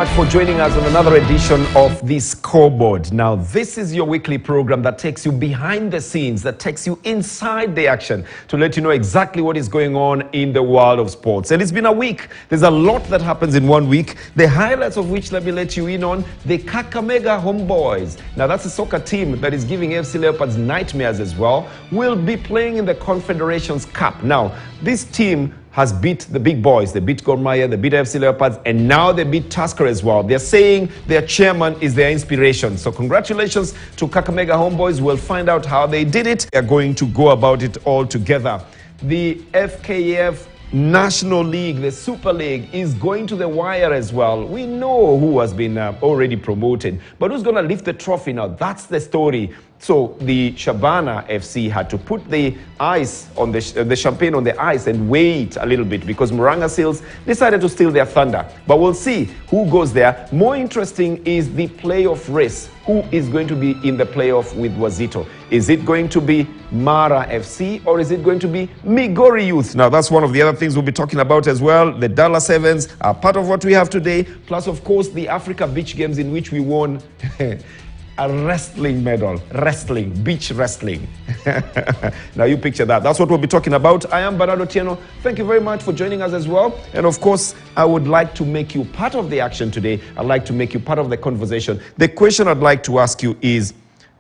For joining us on another edition of the Scoreboard. Now, this is your weekly program that takes you behind the scenes, that takes you inside the action to let you know exactly what is going on in the world of sports. And it's been a week. There's a lot that happens in 1 week. The highlights of which let me let you in on: the Kakamega Homeboys. Now, that's a soccer team that is giving FC Leopards nightmares as well. Will be playing in the Confederations Cup. Now, this team has beat the big boys. They beat Gor Mahia, they beat FC Leopards, and now they beat Tusker as well. They're saying their chairman is their inspiration. So congratulations to Kakamega Homeboys. We'll find out how they did it. They're going to go about it all together. The FKF National League, the Super League, is going to the wire as well. We know who has been already promoted, but who's going to lift the trophy now? That's the story. So the Shabana FC had to put the ice on the champagne on the ice and wait a little bit because Muranga Seals decided to steal their thunder. But we'll see who goes there. More interesting is the playoff race. Who is going to be in the playoff with Wazito? Is it going to be Mara FC or is it going to be Migori Youth? Now, that's one of the other things we'll be talking about as well. The Dallas Sevens are part of what we have today. Plus, of course, the Africa Beach Games in which we won a wrestling medal. Wrestling, beach wrestling. Now you picture that. That's what we'll be talking about. I am Bernardo Tieno. Thank you very much for joining us as well. And of course, I would like to make you part of the action today. I'd like to make you part of the conversation. The question I'd like to ask you is,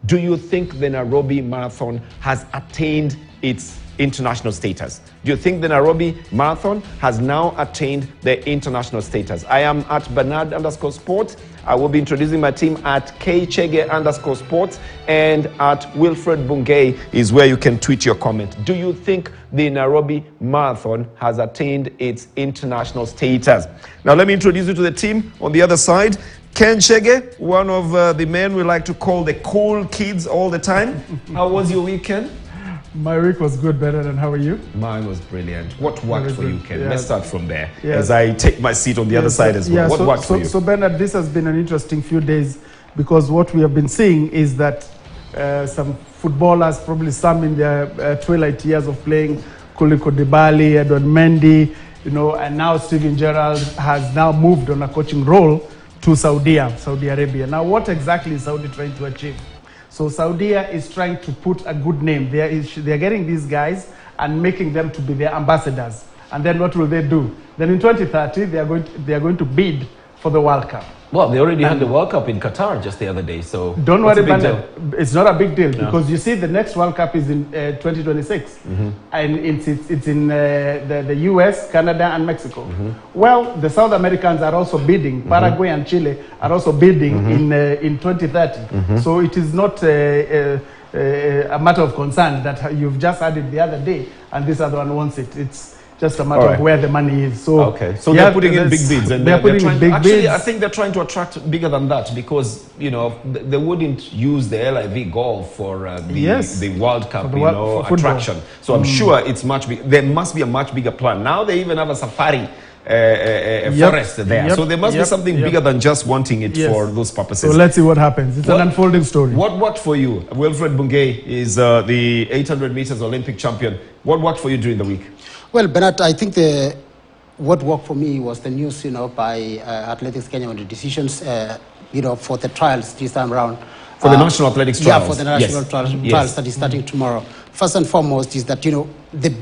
do you think the Nairobi Marathon has attained its international status? Do you think the Nairobi Marathon has now attained the international status? I am at Bernard_Sports. I will be introducing my team at KChege_Sports, and at Wilfred Bungay is where you can tweet your comment. Do you think the Nairobi Marathon has attained its international status? Now let me introduce you to the team on the other side. Ken Chege, one of the men we like to call the cool kids all the time. How was your weekend? My week was good, better than how are you? Mine was brilliant. What worked for you, Ken? Let's start from there as I take my seat on the other side as well. What worked for you? So Bernard, this has been an interesting few days because what we have been seeing is that some footballers, probably some in their twilight years of playing, Kuliko Dibali, Edward Mendy, and now Steven Gerrard has now moved on a coaching role to Saudi Arabia. Now, what exactly is Saudi trying to achieve? So Saudi is trying to put a good name. They are getting these guys and making them to be their ambassadors. And then what will they do? Then in 2030, they are going to bid for the World Cup. Well, they already had the World Cup in Qatar just the other day, so don't worry about it. It's not a big deal because you see the next World Cup is in 2026, and it's in the US, Canada, and Mexico. Well, the South Americans are also bidding. Paraguay and Chile are also bidding in 2030. So it is not a matter of concern that you've just had it the other day and this other one wants it. It's just a matter of where the money is. So, so they're putting in big bids, and they're putting in big bids. I think they're trying to attract bigger than that because they wouldn't use the LIV Golf for the World Cup attraction. So I'm sure it's much bigger. There must be a much bigger plan. Now they even have a safari forest there. So there must be something bigger than just wanting it for those purposes. So let's see what happens. It's an unfolding story. What worked for you? Wilfred Bungay is the 800 meters Olympic champion. What worked for you during the week? Well, Bernard, I think what worked for me was the news, by Athletics Kenya on the decisions, for the trials this time around. For the National Athletics trials. Yeah, for the national trials that is starting tomorrow. First and foremost is that, the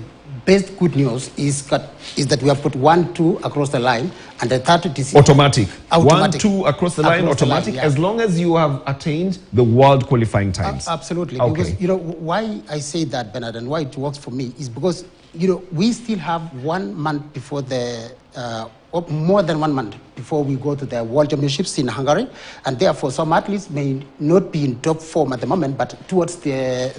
best good news is that we have put 1-2 across the line, and the third decision... Automatic. 1-2 across the line, automatic, as long as you have attained the world qualifying times. Absolutely. Because, why I say that, Bernard, and why it works for me is because, we still have 1 month before more than 1 month before we go to the World Championships in Hungary, and therefore some athletes may not be in top form at the moment, but towards the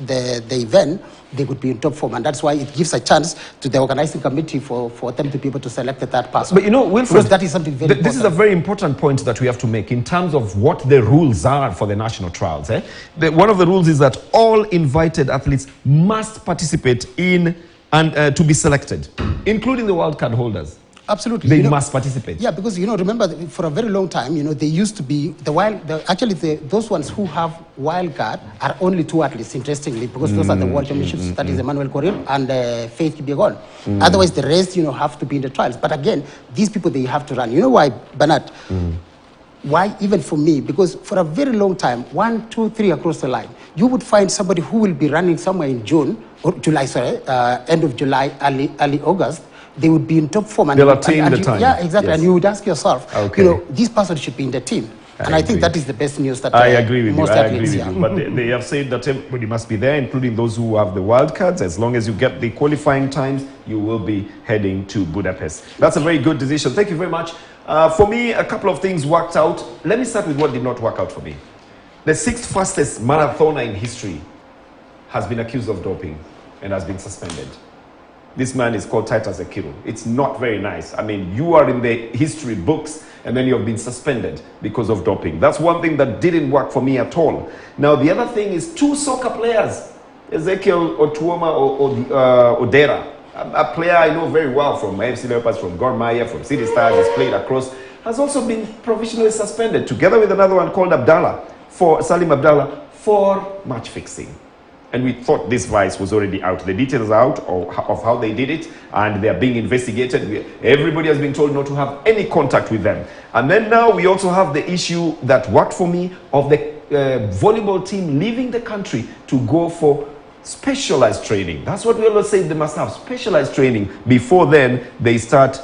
event they could be in top form, and that's why it gives a chance to the organizing committee for them to be able to select the third person. But Wilfred, because that is something very important. This is a very important point that we have to make in terms of what the rules are for the national trials. One of the rules is that all invited athletes must participate in and to be selected, including the wild card holders. Absolutely. They must participate. Yeah, because, remember, for a very long time, they used to be, those ones who have wild card are only 2 athletes, interestingly, because those are the World Championships, that is Emmanuel Coril and Faith Kipkemboi. Otherwise, the rest, have to be in the trials. But again, these people, they have to run. You know why, Bernard? why, even for me, because for a very long time, 1, 2, 3 across the line, you would find somebody who will be running somewhere in June, or July, sorry, end of July, early August. They would be in top form. They'll attain the time. Yeah, exactly. Yes. And you would ask yourself, okay, you know, this person should be in the team. And I think that is the best news that I agree with most you. I athletes, agree with you. But they have said that everybody must be there, including those who have the wild cards. As long as you get the qualifying times, you will be heading to Budapest. That's a very good decision. Thank you very much. For me, a couple of things worked out. Let me start with what did not work out for me. The 6th fastest marathoner in history has been accused of doping and has been suspended. This man is called Titus Akiru. It's not very nice. I mean, you are in the history books and then you have been suspended because of doping. That's one thing that didn't work for me at all. Now, the other thing is 2 soccer players, Ezekiel Otuoma Odera, a player I know very well from AFC Leopards, from Gor Mahia, from City Stars, has played across, has also been provisionally suspended, together with another one called Salim Abdallah, for match fixing. And we thought this vice was already out. The details are out of how they did it, and they are being investigated. Everybody has been told not to have any contact with them. And then now we also have the issue that worked for me of the volleyball team leaving the country to go for specialized training. That's what we always say they must have, specialized training. Before then, they start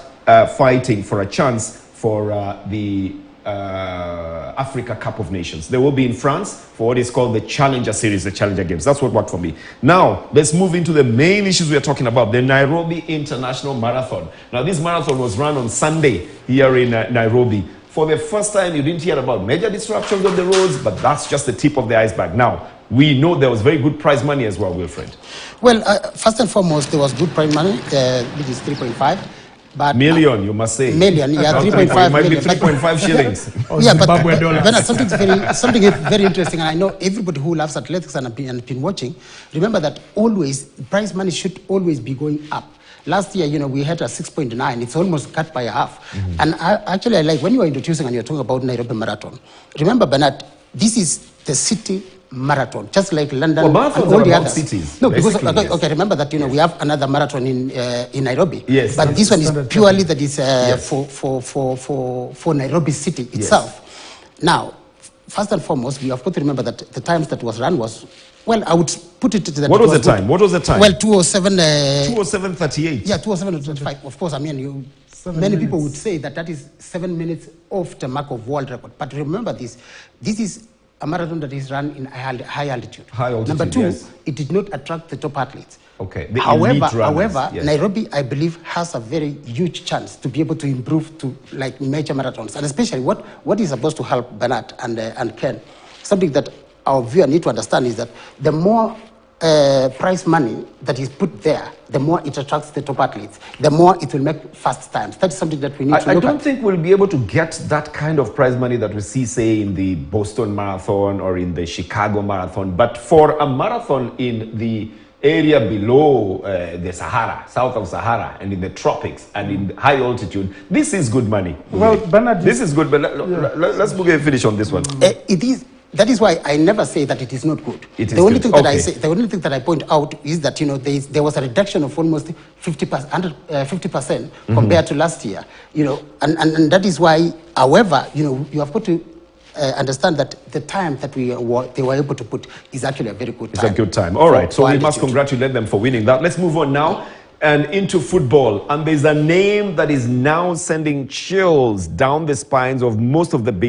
fighting for a chance for the Africa Cup of Nations. They will be in France for what is called the Challenger Series, the Challenger Games. That's what worked for me. Now, let's move into the main issues we are talking about, the Nairobi International Marathon. Now, this marathon was run on Sunday here in Nairobi. For the first time, you didn't hear about major disruptions on the roads, but that's just the tip of the iceberg. Now, we know there was very good prize money as well, Wilfred. Well, first and foremost, there was good prize money, which is 3.5. But million, you must say. Million, yeah, 3.5 might million. be 3.5 shillings. Yeah, but Bernard, something very interesting, and I know everybody who loves athletics and have been watching, remember that always, prize money should always be going up. Last year, you know, we had a 6.9. It's almost cut by a half. Mm-hmm. And I like, when you were introducing and you're talking about Nairobi Marathon, remember, Bernard, this is the city marathon, just like London and all the other cities. No, because okay, remember that, you know, we have another marathon in Nairobi. Yes. But this one is purely that is for Nairobi City itself. Yes. Now, first and foremost, we have got to remember that the times that was run was, well, I would put it that what was the time? What was the time? Well, 2:07. 2:07:38. Yeah, 2:07:35. Of course, I mean, many people would say that is 7 minutes off the mark of world record. But remember this is a marathon that is run in high altitude. High altitude. Number 2, yes. It did not attract the top athletes. Okay. However, yes. Nairobi, I believe, has a very huge chance to be able to improve to like major marathons, and especially what is supposed to help Bernard and Ken. Something that our viewer need to understand is that the more prize money that is put there, the more it attracts the top athletes, the more it will make fast times. That's something that we need to look at. I don't think we'll be able to get that kind of prize money that we see, say, in the Boston Marathon or in the Chicago Marathon. But for a marathon in the area below the Sahara, south of Sahara, and in the tropics, and in high altitude, this is good money. Well, Bernard, this is good, but let's finish on this one. It is. That is why I never say that it is not good. The only thing that I point out is that, you know, there was a reduction of almost 50% compared to last year. You know, and that is why, however, you know, you have got to understand that the time that they were able to put is actually a very good time. It's a good time. All right, so we must congratulate them for winning that. Let's move on now and into football. And there's a name that is now sending chills down the spines of most of the big